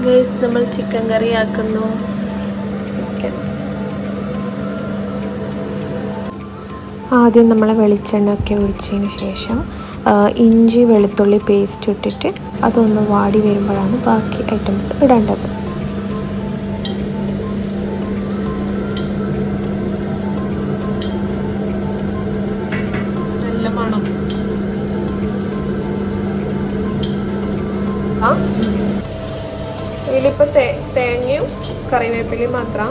Guys നമ്മൾ chicken കറി ആക്കുന്നു. ആദ്യം നമ്മൾ വെളിച്ചെണ്ണ ഒക്കെ ഒഴിച്ചതിന് ശേഷം ഇഞ്ചി വെളുത്തുള്ളി പേസ്റ്റ് ഇട്ടിട്ട് അതൊന്ന് വാടി വരുമ്പോഴാണ് ബാക്കി ഐറ്റംസ് ഇടേണ്ടത്. നല്ല മണം. ഇതിലിപ്പോൾ തേങ്ങയും കറിവേപ്പിലയും മാത്രം.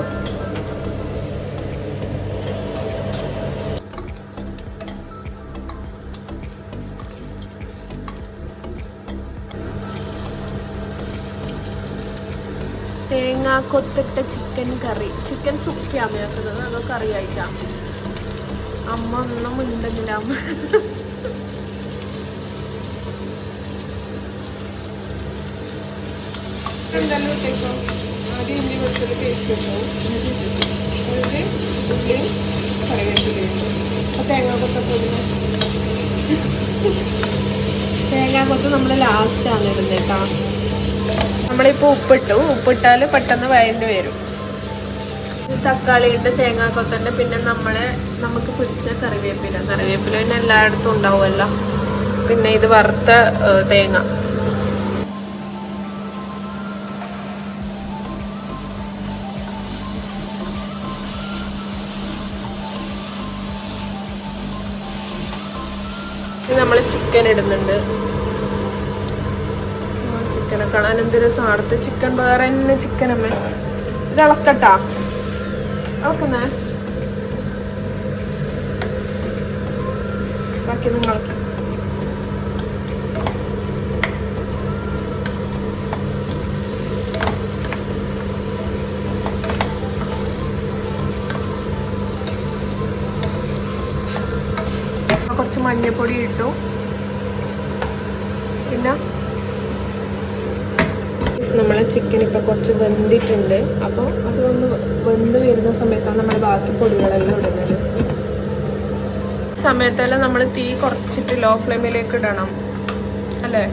തേങ്ങ കൊത്തിട്ട ചിക്കൻ കറി. ചിക്കൻ സുക്കിയാണ് ആക്കുന്നത്, അതോ കറി ആയിട്ടാ? അമ്മ ഒന്നും ഉണ്ടെന്നില്ല. അമ്മ എന്തായാലും ഇട്ടേക്കോ. ആദ്യം ഇഞ്ചി വെളുത്തുള്ളി പേസ്റ്റ് ഉണ്ടാവും, അതിൽ ഉള്ളിയും കറിവേപ്പിലയും. അപ്പോൾ തേങ്ങാക്കൊത്തൊക്കെ തേങ്ങാക്കൊത്ത് നമ്മൾ ലാസ്റ്റാണ് ഇടുന്നത് കേട്ടോ. നമ്മളിപ്പോൾ ഉപ്പിട്ടാൽ പെട്ടെന്ന് വയന്ന് വരും. തക്കാളി ഇട്ട് തേങ്ങാക്കൊത്തൻ്റെ പിന്നെ നമുക്ക് പിടിച്ച കറിവേപ്പില പിന്നെ എല്ലായിടത്തും ഉണ്ടാവുമല്ലോ. പിന്നെ ഇത് വറുത്ത തേങ്ങ. ഇത് നമ്മൾ ചിക്കൻ ഇടുന്നുണ്ട്. ചിക്കനെ കാണാൻ എന്ത് രസം. അടുത്ത ചിക്കൻ വേറെ തന്നെ ചിക്കൻ. അമ്മ ഇത് ഇളക്കട്ടാ, ഇളക്കുന്നേ. ബാക്കി നിങ്ങൾക്ക് കുറച്ച് മഞ്ഞൾപ്പൊടി ഇട്ടു. പിന്നെ നമ്മളെ ചിക്കൻ ഇപ്പം കുറച്ച് വെന്തിട്ടുണ്ട്. അപ്പോൾ അതൊന്ന് വെന്ത് വരുന്ന സമയത്താണ് നമ്മൾ ബാക്കി പൊടികളെല്ലാം ഇടുന്നത്. സമയത്തെല്ലാം നമ്മൾ തീ കുറച്ചിട്ട് ലോ ഫ്ലെയിമിലേക്ക് ഇടണം അല്ലേ?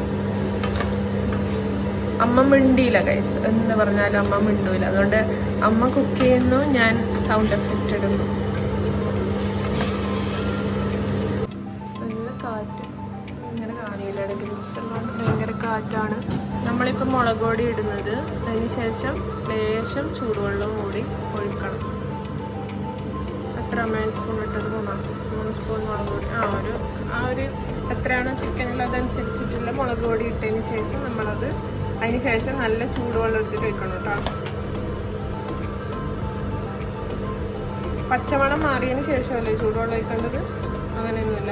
അമ്മ മിണ്ടിയില്ല ഗൈസ്, എന്ന് പറഞ്ഞാലും അമ്മ മിണ്ടൂല. അതുകൊണ്ട് അമ്മ കുക്ക് ചെയ്യുന്നു, ഞാൻ സൗണ്ട് എഫക്റ്റ് ഇടുന്നു. നല്ല കാറ്റ് ഇങ്ങനെ കാണില്ല, ഭയങ്കര കാറ്റാണ്. നമ്മളിപ്പോൾ മുളക് പൊടി ഇടുന്നത്. അതിന് ശേഷം ലേശം ചൂടുവെള്ളവും കൂടി ഒഴിക്കണം. എത്ര സ്പൂൺ ഇട്ടത്? 3 സ്പൂൺ മുളക് പൊടി. ആ ഒരു എത്രയാണോ ചിക്കനുള്ളതനുസരിച്ചിട്ടുള്ള മുളക് പൊടി ഇട്ടതിന് ശേഷം അതിന് ശേഷം നല്ല ചൂടുവെള്ളം എടുത്തിട്ട് വെക്കണം കേട്ടോ. പച്ചമണം മാറിയതിന് ശേഷമല്ലേ ചൂടുവെള്ളം ഒഴിക്കേണ്ടത്? അങ്ങനെയൊന്നുമില്ല.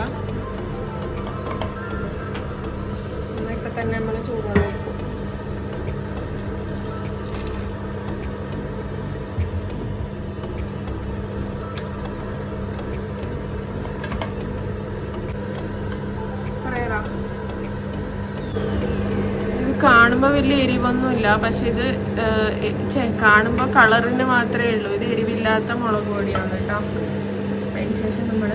ഇപ്പം തന്നെ നമ്മൾ ചൂടുവെള്ളം ഒഴിക്കും. ഇത് കാണുമ്പോൾ വലിയ എരിവൊന്നുമില്ല, പക്ഷെ ഇത് കാണുമ്പോൾ കളറിന് മാത്രമേ ഉള്ളൂ. ഇത് എരിവില്ലാത്ത മുളക് പൊടിയാണ് കേട്ടോ. അതിന് ശേഷം നമ്മൾ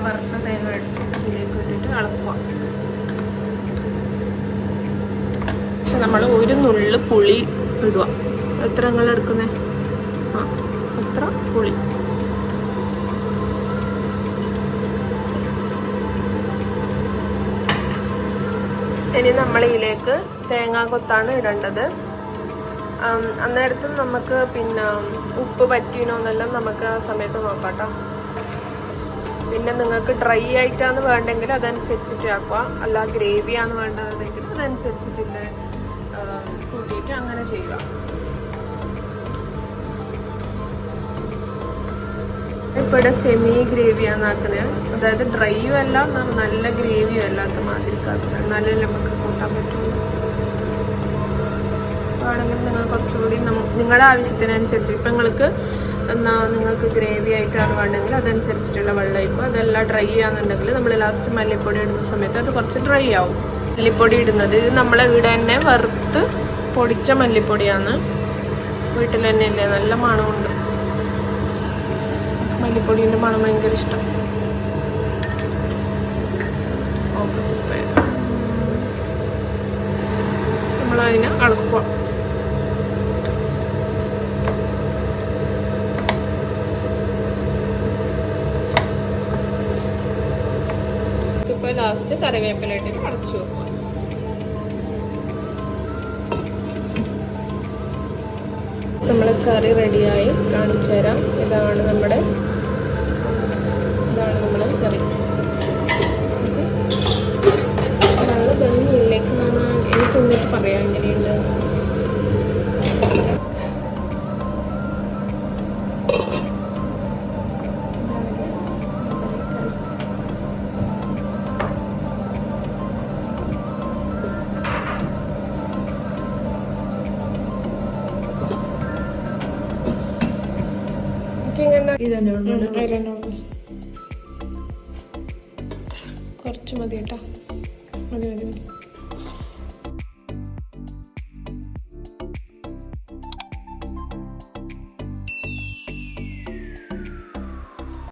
വറുത്ത തേങ്ങ ഇതിലേക്ക് ഇട്ടിട്ട് ഇളക്കുക. പക്ഷെ നമ്മൾ ഒരു നുള്ളു പുളി ഇടുക. എത്ര നിങ്ങൾ എടുക്കുന്നത്? അത്ര പുളി. ഇനി നമ്മൾ ഇതിലേക്ക് തേങ്ങാക്കൊത്താണ് ഇടേണ്ടത്. അന്നേരത്തും നമുക്ക് പിന്നെ ഉപ്പ് പറ്റീനോന്നെല്ലാം നമുക്ക് ആ സമയത്ത് നോക്കാം. പിന്നെ നിങ്ങൾക്ക് ഡ്രൈ ആയിട്ടാണ് വേണ്ടെങ്കിൽ അതനുസരിച്ചിട്ട് ആക്കുക, അല്ല ഗ്രേവിയാണ് വേണ്ടതെങ്കിൽ അതനുസരിച്ചിട്ടില്ല കൂട്ടിയിട്ട് അങ്ങനെ ചെയ്യുക. ഇപ്പോൾ ഇവിടെ സെമി ഗ്രേവിയാണ് ആക്കുന്നത്, അതായത് ഡ്രൈയും അല്ല നല്ല ഗ്രേവിയും അല്ലാത്ത മാതിരിക്കാക്കുന്നത്. എന്നാലേ നമുക്ക് കൂട്ടാൻ പറ്റുള്ളൂ. വേണമെങ്കിൽ നിങ്ങൾ കുറച്ചുകൂടി നിങ്ങളുടെ ആവശ്യത്തിനനുസരിച്ച് ഇപ്പം നിങ്ങൾക്ക് ഗ്രേവി ആയിട്ടാണ് വേണ്ടെങ്കിൽ അതനുസരിച്ചിട്ടുള്ള വെള്ളം ഒഴിക്കും. അതെല്ലാം ഡ്രൈ ആണെന്നുണ്ടെങ്കിൽ നമ്മൾ ലാസ്റ്റ് മല്ലിപ്പൊടി ഇടുന്ന സമയത്ത് അത് കുറച്ച് ഡ്രൈ ആവും. മല്ലിപ്പൊടി ഇടുന്നത് ഇത് നമ്മളെ ഇവിടെ തന്നെ വറുത്ത് പൊടിച്ച മല്ലിപ്പൊടിയാണ്. വീട്ടിൽ തന്നെ ഇല്ലേ, നല്ല മണമുണ്ട്. മല്ലിപ്പൊടിൻ്റെ മണം ഭയങ്കര ഇഷ്ടം. നമ്മൾ നമ്മളതിനെ അളക്കുക. ഇപ്പോൾ ലാസ്റ്റ് കറിവേപ്പിലയിട്ടിട്ട് അടച്ചു വെക്കുക. നമ്മൾ കറി റെഡിയായി കാണിച്ചു തരാം. ഇതാണ് നമ്മുടെ കറി. നല്ല ഭംഗിയിലേക്ക് എനിക്ക് എന്നിട്ട് പറയാം എങ്ങനെയുണ്ട്. കുറച്ച് മതി കേട്ടോ. മതി.